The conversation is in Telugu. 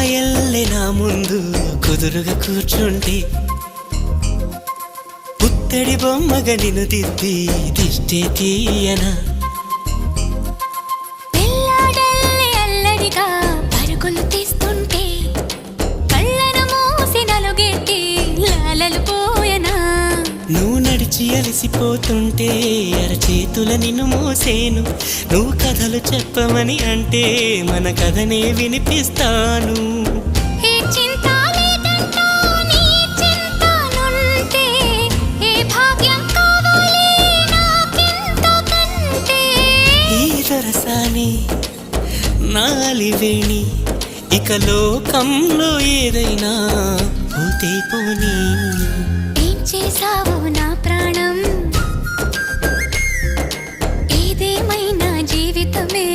రాయల్లే నా ముందు కుదురుగా కూర్చుంటే పుత్తడి బొమ్మగా నిన్ను దిద్ది దిష్టే తీయనా పిల్లాడల్లే అల్లరిగా పరుగులు తీస్తుంటే కళ్ళను మూసి నలుగెట్టి లాలలు పోయనా నువ్వు నడిచి అలసిపోతుంటే అరచేతుల నిన్ను మోసేను నువ్వు కథలు చెప్పమని అంటే మన కథనే వినిపిస్తాను ఏ చింత లేదంటూ నీ చింతనుంటే ఏ భాగ్యం కావాలి నాకింతకంటే ఈ దొరసాని నాలివేణి ఇక లోకంలో ఏదైనా పోతే పోనీ ఏం చేసావు నా ప్రాణం ఏదేమైనా జీవితమే